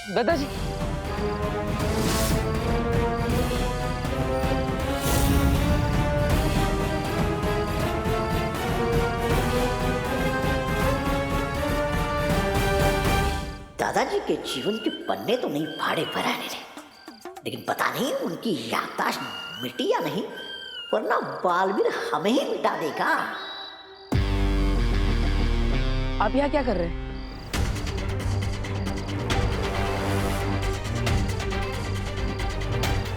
दादाजी, दादाजी के जीवन के पन्ने तो नहीं फाड़े पराने थे, लेकिन पता नहीं उनकी याददाश्त मिटी या नहीं, वरना बालवीर हमें ही मिटा देगा। आप यहाँ क्या कर रहे हैं?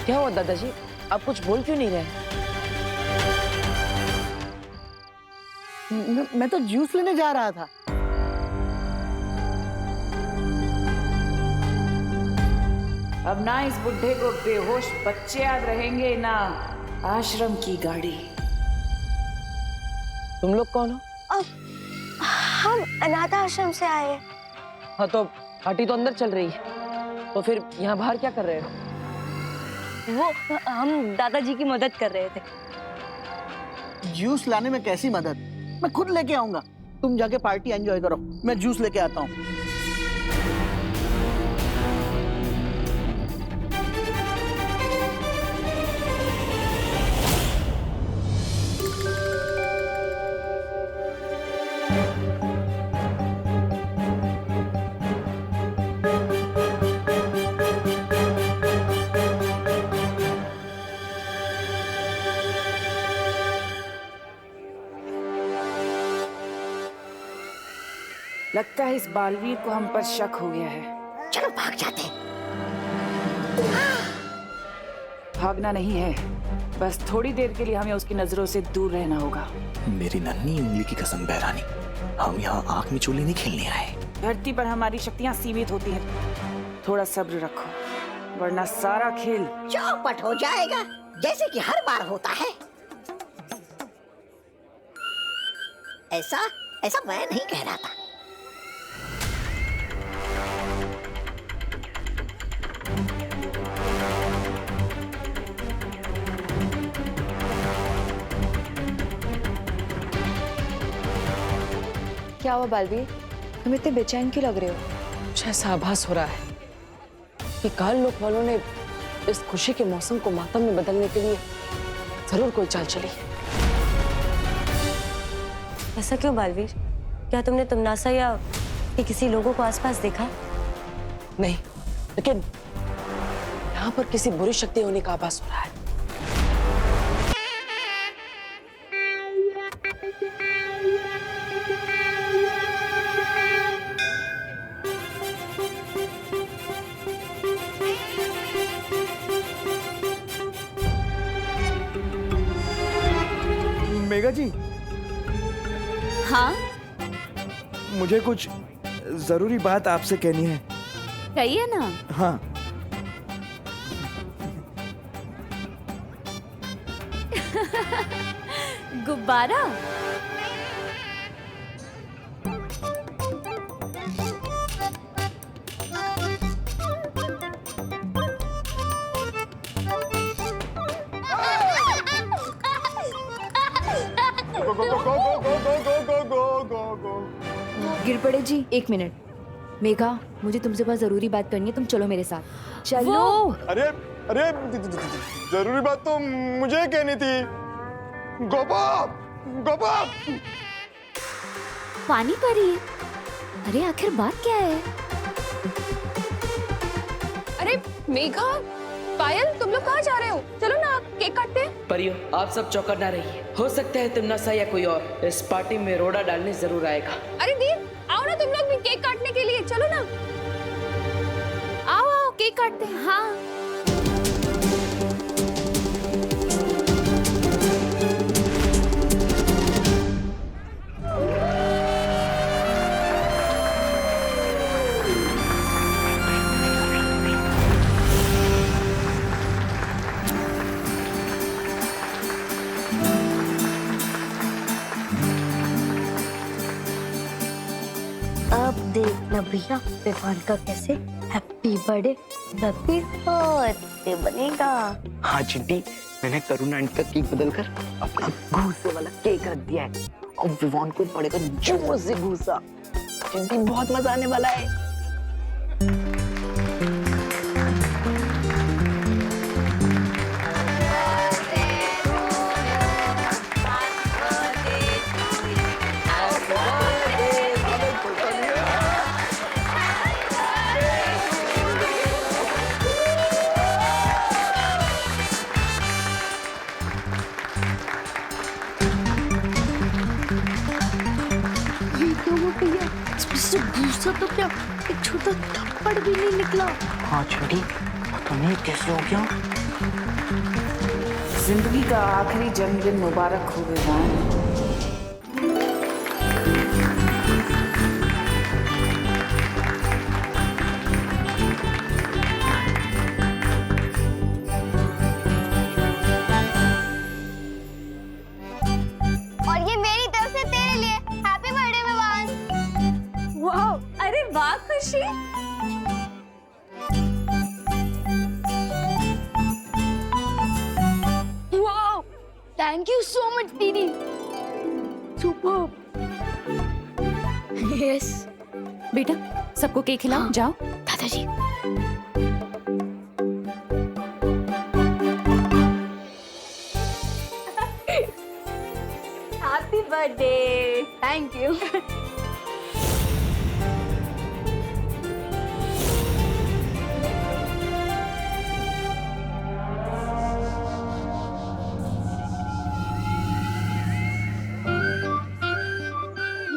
क्या हुआ दादाजी, आप कुछ बोल क्यों नहीं रहे? मैं तो जूस लेने जा रहा था। अब ना इस बुढ़े को बेहोश बच्चे याद रहेंगे, ना आश्रम की गाड़ी। तुम लोग कौन हो? हम अनाथ आश्रम से आए हैं। हाँ तो पार्टी तो अंदर चल रही है, तो फिर यहाँ बाहर क्या कर रहे हो? वो हम दादाजी की मदद कर रहे थे। जूस लाने में कैसी मदद? मैं खुद लेके आऊंगा। तुम जाके पार्टी एंजॉय करो, मैं जूस लेके आता हूँ। लगता है इस बालवीर को हम पर शक हो गया है। चलो भाग जाते हैं। भागना नहीं है, बस थोड़ी देर के लिए हमें उसकी नजरों से दूर रहना होगा। मेरी नन्ही उंगली की कसम बहरानी, हम यहाँ आंख मिचोली नहीं खेलने आए। धरती पर हमारी शक्तियाँ सीमित होती हैं, थोड़ा सब्र रखो, वरना सारा खेल चौपट हो जाएगा, जैसे कि हर बार होता है। ऐसा ऐसा मैं नहीं कह रहा था। क्या हुआ बालवीर, तुम इतने बेचैन क्यों लग रहे हो? कुछ ऐसा आभास हो रहा है कि काल लोक वालों ने इस खुशी के मौसम को मातम में बदलने के लिए जरूर कोई चाल चली। ऐसा क्यों बालवीर? क्या तुमने तुमनासा या किसी लोगों को आसपास देखा? नहीं, लेकिन यहाँ पर किसी बुरी शक्ति होने का आभास हो रहा है। मेघा जी, हाँ मुझे कुछ जरूरी बात आपसे कहनी है। कहिए ना। हाँ, गुब्बारा? गिर पड़े जी, एक मिनट। मेघा, मुझे तुमसे बहुत जरूरी बात करनी है, तुम चलो मेरे साथ। चलो। अरे अरे जरूरी बात तो मुझे कहनी थी। गोपा, गोपा। पानी परी? अरे आखिर बात क्या है? अरे मेघा, पायल, तुम लोग कहाँ जा रहे हो? चलो ना, केक काटते हैं। परियो, आप सब चौकन्ना रहिए। हो सकता है तुमनासा या कोई और इस पार्टी में रोड़ा डालने जरूर आएगा। अरे दी, आओ ना तुम लोग भी केक काटने के लिए, चलो ना। आओ आओ, केक काटते हैं। हाँ अब देखना भैया विवान का कैसे हैप्पी बर्थडे बनेगा। हाँ चिंटी, मैंने करुणा आंटी का केक बदलकर अपना घूसे वाला केक रख दिया है और विवान को पड़ेगा जोर से घूसा। चिंटी, बहुत मजा आने वाला है। क्या एक छोटा थप्पड़ भी नहीं निकला। हाँ चिंटी, पता नहीं कैसे हो गया। जिंदगी का आखिरी जन्मदिन मुबारक हो विवान। और ये मेरी तरफ से तेरे लिए हैप्पी बर्थडे विवान। वाह, अरे वाह खुशी। Wow, thank you so much दीदी। सुपर। यस। बेटा सबको केक खिलाओ, जाओ। दादाजी। Happy birthday. Thank you.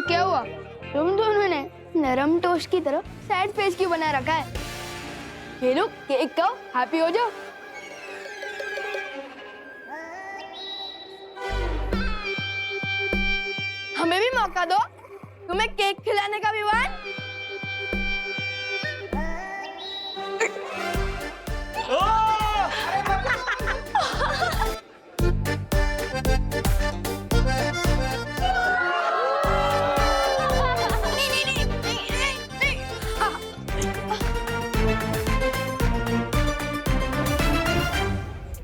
क्या हुआ? तुम दोनों ने नरम टोस्ट की तरह सैड फेस क्यों बना रखा है? ये लो केक खाओ, हैप्पी हो जाओ। हमें भी मौका दो, तुम्हें केक खिलाने का विवान।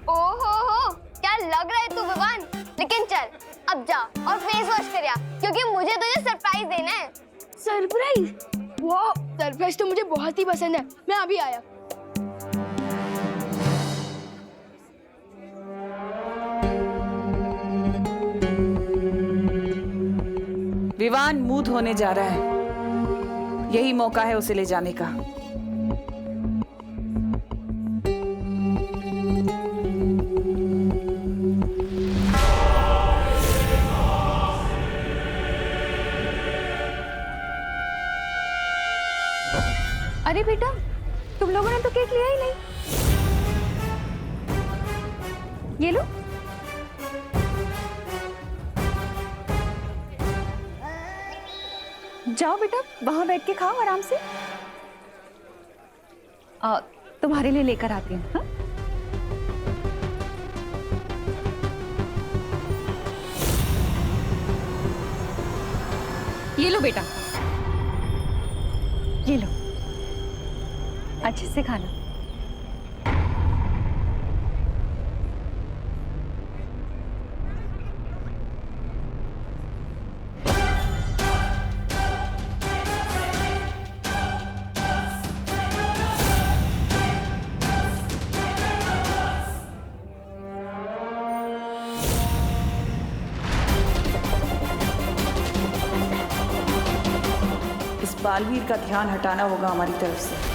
ओहो, क्या लग रहा है तू विवान? लेकिन चल अब जा और फेस वॉश कर आ, क्योंकि मुझे तुझे सरप्राइज देना है। सरप्राइज? वाह, सरप्राइज तो मुझे बहुत ही पसंद है। मैं अभी आया। विवान मुंह धोने जा रहा है, यही मौका है उसे ले जाने का। अरे बेटा, तुम लोगों ने तो केक लिया ही नहीं। ये लो। जाओ बेटा, वहां बैठ के खाओ आराम से। तुम्हारे लिए लेकर आती हूँ। हाँ? ये लो बेटा, ये लो, अच्छे से खाना। इस बालवीर का ध्यान हटाना होगा हमारी तरफ से।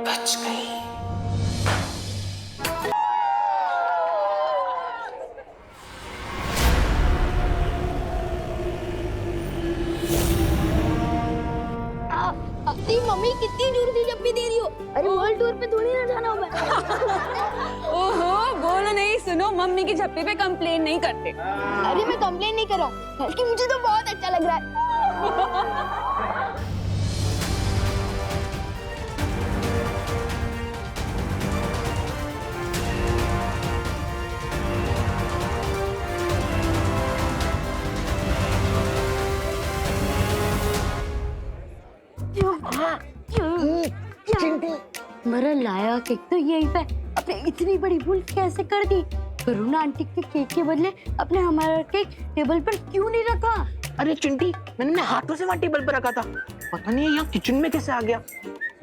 बच गई। अपनी मम्मी कितनी दूर थी जब भी दे रही हो। अरे वर्ल्ड टूर पे थोड़ी ना जाना होगा। ओहो, बोलो नहीं, सुनो, मम्मी की झप्पी पे कंप्लेन नहीं करते। अरे मैं कंप्लेन नहीं कर रहा हूँ, बल्कि मुझे तो बहुत अच्छा लग रहा है। मरा लाया केक तो यही पे, अपने इतनी बड़ी भूल कैसे कर दी? करुणा आंटी के केक के बदले अपने हमारा केक टेबल पर क्यों नहीं रखा? अरे चिंटी, मैंने अपने हाथों से वहाँ टेबल पर रखा था। पता नहीं है यहाँ किचन में कैसे आ गया।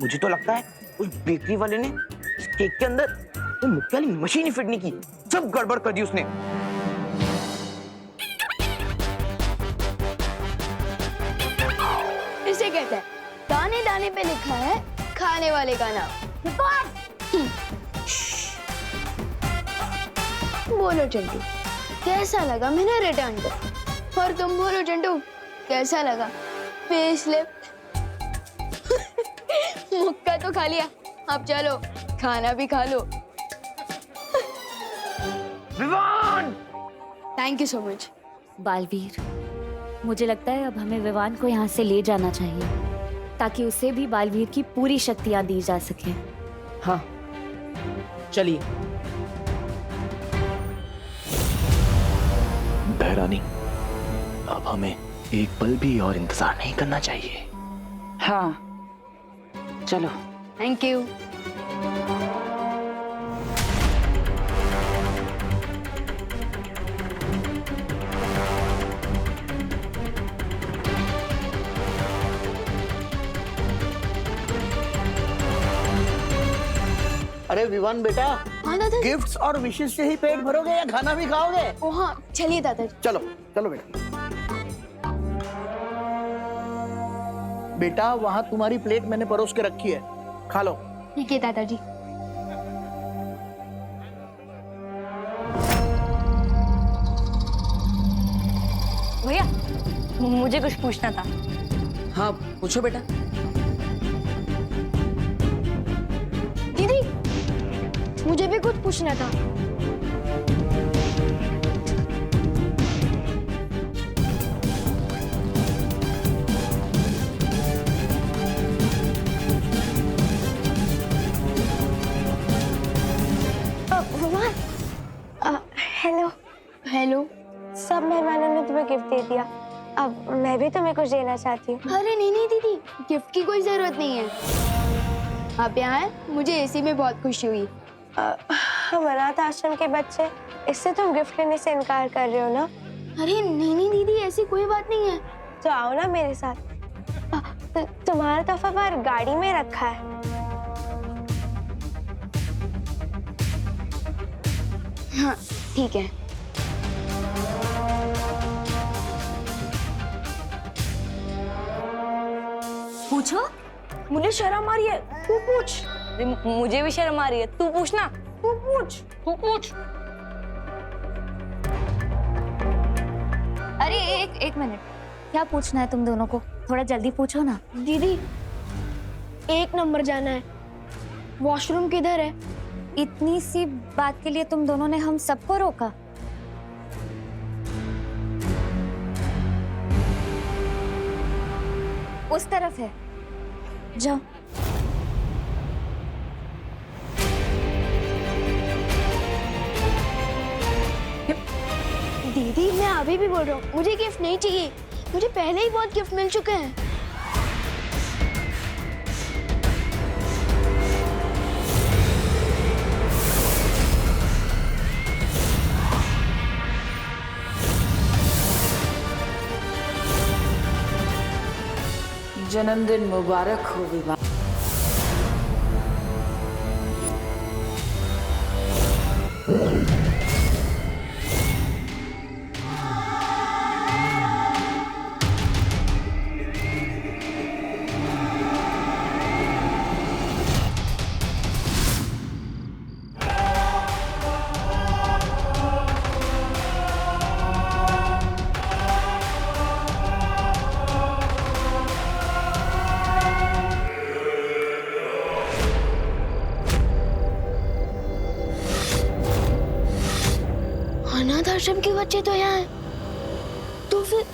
मुझे तो लगता है उस बेकरी वाले ने इस केक के अंदर वो मुक्के वाली मशीन ही फिट नहीं की, सब गड़बड़ कर दी उसने। इसे कहते हैं दाने दाने पे लिखा है खाने वाले का नाम। बोलो चंटू, कैसा लगा मैंने रिटर्न कर? और तुम बोलो चंटू, कैसा लगा फेसलिफ्ट? मुक्का तो खा लिया, अब चलो खाना भी खा लो। Vivaan! Thank you so much. Baalveer, मुझे लगता है अब हमें विवान को यहाँ से ले जाना चाहिए ताकि उसे भी बालवीर की पूरी शक्तियाँ दी जा सके। हाँ चलिए। बहरानी, अब हमें एक पल भी और इंतजार नहीं करना चाहिए। हाँ चलो। Thank you. अरे विवान बेटा, हाँ दादा। गिफ्ट्स और विशेष से ही पेट भरोगे या खाना भी खाओगे? ओ हाँ चलिए दादाजी। चलो चलो बेटा। बेटा वहां तुम्हारी प्लेट मैंने परोस के रखी है, खा लो। ठीक है दादाजी। भैया मुझे कुछ पूछना था। हाँ पूछो बेटा। दीदी मुझे भी कुछ पूछना था। हेलो। हेलो। सब मेहमानों ने तुम्हें गिफ्ट दे दिया, अब मैं भी तुम्हें कुछ देना चाहती हूँ। अरे नहीं नहीं दीदी, गिफ्ट की कोई जरूरत नहीं है। आप यहाँ हैं, मुझे इसी में बहुत खुशी हुई। हम अनाथ आश्रम के बच्चे, इससे तुम गिफ्ट लेने से इनकार कर रहे हो ना? अरे नहीं नहीं दीदी, ऐसी कोई बात नहीं है। तो आओ ना मेरे साथ। तुम्हारा तोहफा बाहर गाड़ी में रखा है। हाँ ठीक है। पूछो। मुझे शर्म आ रही है, तू पूछ। मुझे भी शर्म आ रही है, तू पूछना। तू पूछ, तू पूछ। अरे एक मिनट, क्या पूछना है तुम दोनों को? थोड़ा जल्दी पूछो ना। दीदी 1 नंबर जाना है, वॉशरूम किधर है? इतनी सी बात के लिए तुम दोनों ने हम सबको रोका? उस तरफ है, जाओ। दीदी मैं अभी भी बोल रहा हूँ, मुझे गिफ्ट नहीं चाहिए। मुझे पहले ही बहुत गिफ्ट मिल चुके हैं। जन्मदिन मुबारक हो विवाह। अनाथ आश्रम के बच्चे तो यहाँ हैं, तो फिर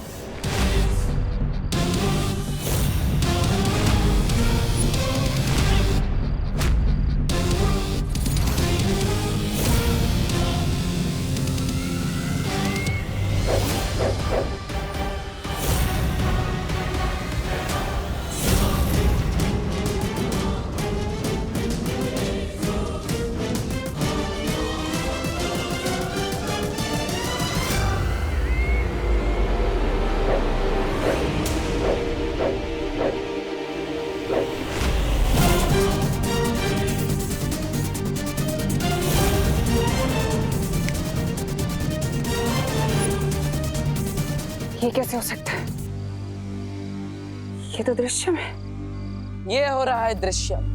कैसे हो सकता है? ये तो दृश्यम है। ये हो रहा है दृश्यम।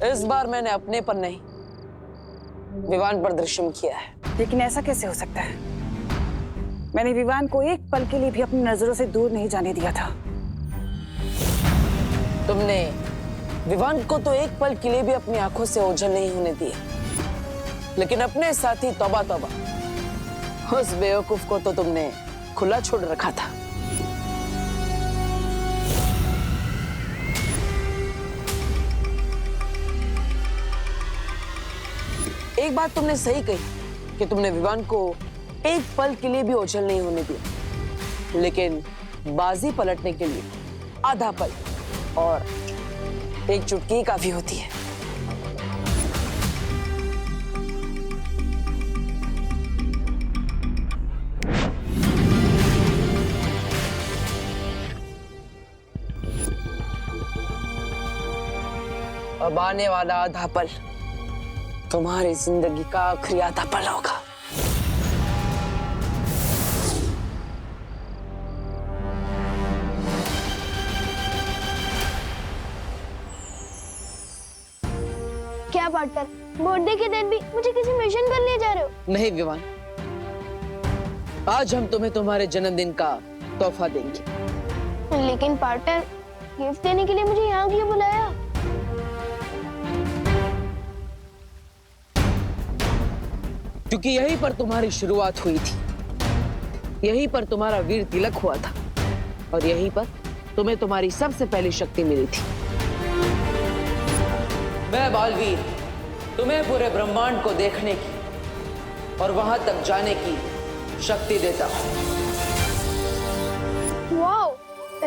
इस बार मैंने अपने पर नहीं, विवान पर दृश्यम किया है। लेकिन ऐसा कैसे हो सकता है? मैंने विवान को एक पल के लिए भी अपनी नजरों से दूर नहीं जाने दिया था। तुमने विवान को तो एक पल के लिए भी अपनी आंखों से ओझल नहीं होने दिया, लेकिन अपने साथी तौबा तौबा, उस बेवकूफ को तो तुमने खुला छोड़ रखा था। एक बात तुमने सही कही कि तुमने विवान को एक पल के लिए भी ओझल नहीं होने दिया, लेकिन बाजी पलटने के लिए आधा पल और एक चुटकी काफी होती है। अब आने वाला आधा पल तुम्हारी जिंदगी का आखिरी आधा पल होगा। क्या पार्टनर, बर्थडे के दिन भी मुझे किसी मिशन पर ले जा रहे हो? नहीं विवान, आज हम तुम्हें तुम्हारे जन्मदिन का तोहफा देंगे। लेकिन पार्टनर, गिफ्ट देने के लिए मुझे यहाँ क्यों बुलाया? क्योंकि यहीं पर तुम्हारी शुरुआत हुई थी, यहीं पर तुम्हारा वीर तिलक हुआ था, और यहीं पर तुम्हें तुम्हारी सबसे पहली शक्ति मिली थी। मैं बालवीर तुम्हें पूरे ब्रह्मांड को देखने की और वहां तक जाने की शक्ति देता हूं। वाओ,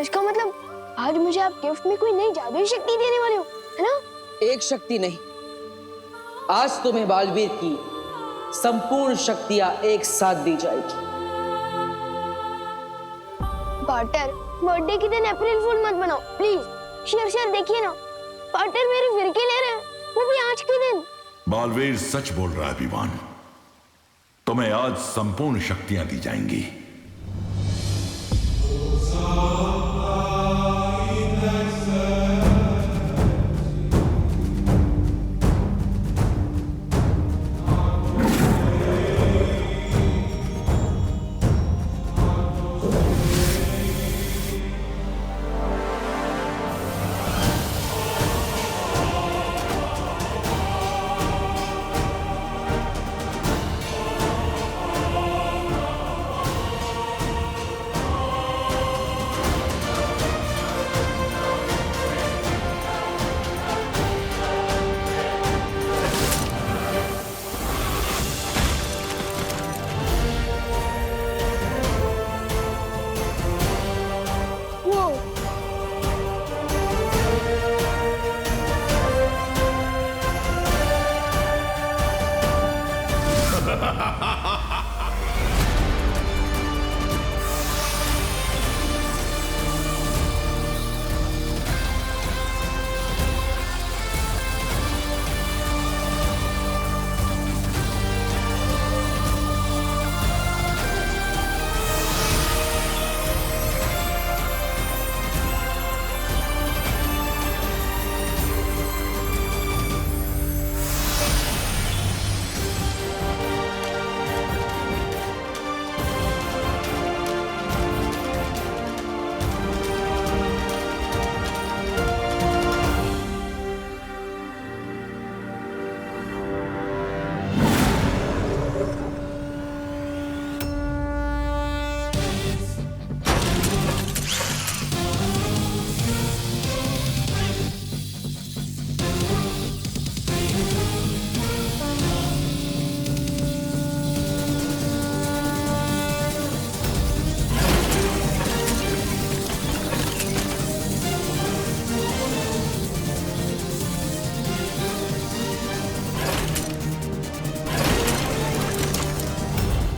इसका मतलब आज मुझे आप गिफ्ट में कोई नई जादुई शक्ति देने वाले हो, है ना? एक शक्ति नहीं, आज तुम्हें बालवीर की संपूर्ण शक्तियां एक साथ दी जाएगी। पार्टनर, बर्थडे के दिन अप्रैल फूल मत बनाओ प्लीज। शेर देखिए ना, पार्टनर मेरी फिरकी ले रहे हैं, वो भी आज के दिन। बालवीर सच बोल रहा है विवान, तुम्हें आज संपूर्ण शक्तियां दी जाएंगी।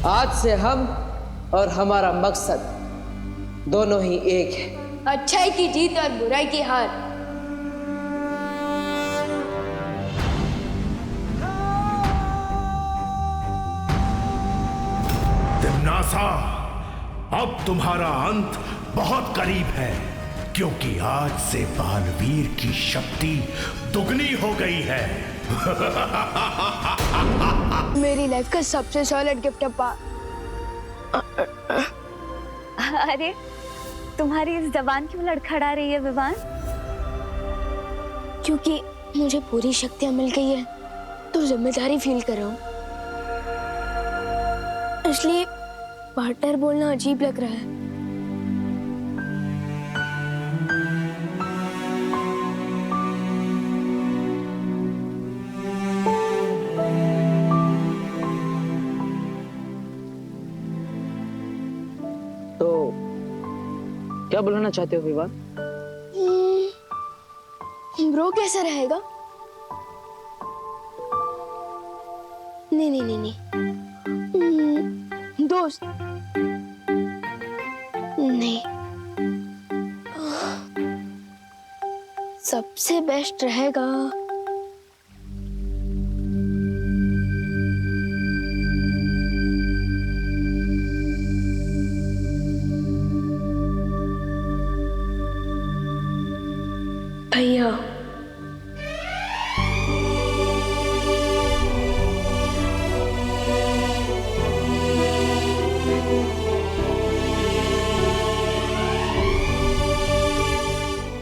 आज से हम और हमारा मकसद दोनों ही एक है। अच्छाई की जीत और बुराई की हार। तिम्नासा, अब तुम्हारा अंत बहुत करीब है, क्योंकि आज से बालवीर की शक्ति दुगनी हो गई है। मेरी लाइफ का सबसे सॉलिड गिफ्ट है। अरे तुम्हारी इस जबान क्यों लड़खड़ा रही है विवान? क्योंकि मुझे पूरी शक्तियां मिल गई है तो जिम्मेदारी फील कर रहा हूँ, इसलिए पार्टनर बोलना अजीब लग रहा है। तो क्या बुलाना चाहते हो विवान? ब्रो कैसा रहेगा? नहीं नहीं नहीं नहीं, दोस्त नहीं, सबसे बेस्ट रहेगा भैया।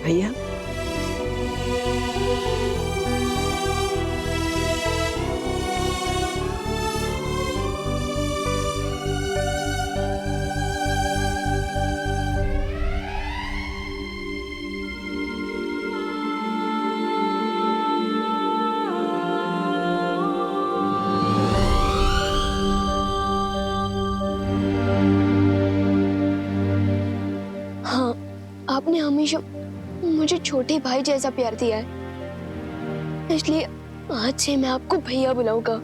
भैया हाँ, आपने हमेशा मुझे छोटे भाई जैसा प्यार दिया है, इसलिए आज से मैं आपको भैया बुलाऊंगा।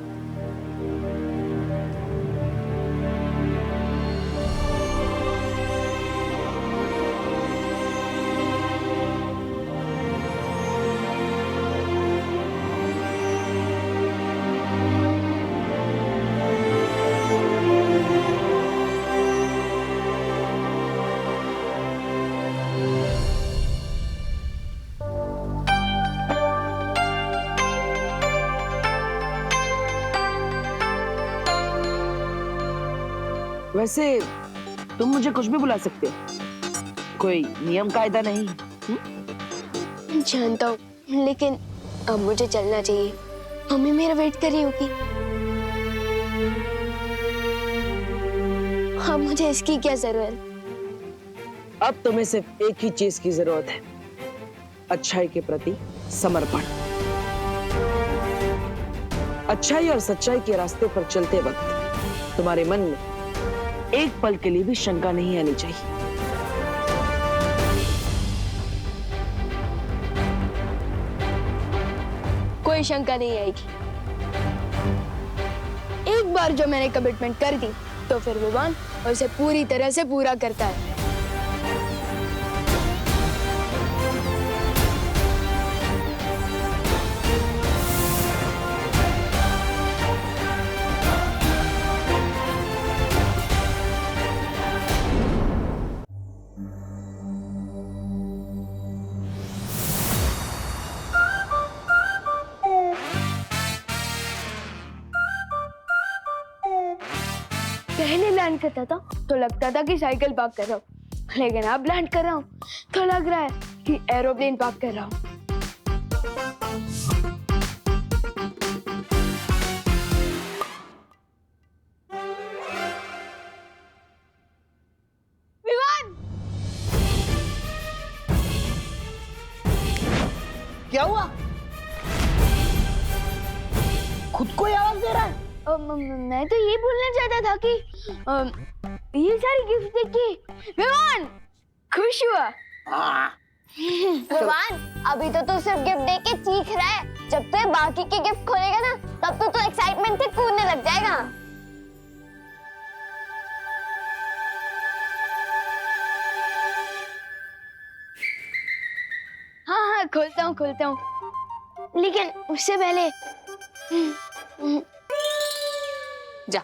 वैसे तुम मुझे कुछ भी बुला सकते हो, कोई नियम कायदा नहीं। जानता हूँ, लेकिन अब मुझे चलना चाहिए, मम्मी मेरा वेट कर रही होगी। अब मुझे इसकी क्या जरूरत? अब तुम्हें सिर्फ एक ही चीज की जरूरत है, अच्छाई के प्रति समर्पण। अच्छाई और सच्चाई के रास्ते पर चलते वक्त तुम्हारे मन में एक पल के लिए भी शंका नहीं आनी चाहिए। कोई शंका नहीं आएगी। एक बार जो मैंने कमिटमेंट कर दी तो फिर विवान उसे पूरी तरह से पूरा करता है। पहले लैंड करता था तो लगता था कि साइकिल पार्क कर रहा हूँ, लेकिन अब लैंड कर रहा हूँ तो लग रहा है कि एरोप्लेन पार्क कर रहा हूँ। विवान! क्या हुआ? खुद को ही आवाज दे रहा है? मैं तो ये बोलना चाहता था कि ये सारी गिफ्ट देख के विवान खुश हुआ। विवान, अभी तो तू सिर्फ गिफ्ट देख के चीख रहा है, जब तू बाकी के गिफ्ट खोलेगा ना तब तो तू एक्साइटमेंट से कूदने लग जाएगा। खोलता हूँ लेकिन उससे पहले जा।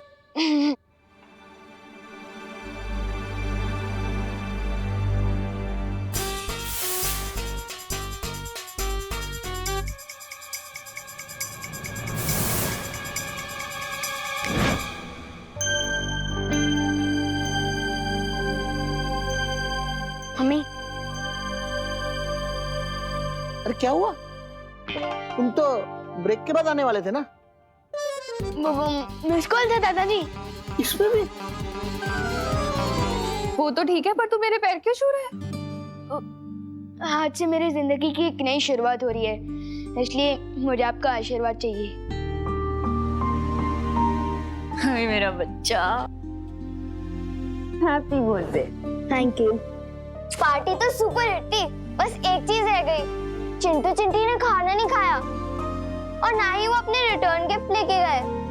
मम्मी, अरे क्या हुआ? तुम तो ब्रेक के बाद आने वाले थे ना? मिस कॉल था दादाजी। इसमें भी? वो तो ठीक है, पर तू मेरे पैर क्यों छू रहा है? आज से मेरी जिंदगी की एक नई शुरुआत हो रही है, इसलिए मुझे आपका आशीर्वाद चाहिए। हाय मेरा बच्चा, happy birthday. Thank you. Party तो सुपर हिट थी, बस एक चीज रह गई। चिंटू चिंटी ने खाना नहीं खाया और ना ही वो अपने रिटर्न गिफ्ट लेके गए।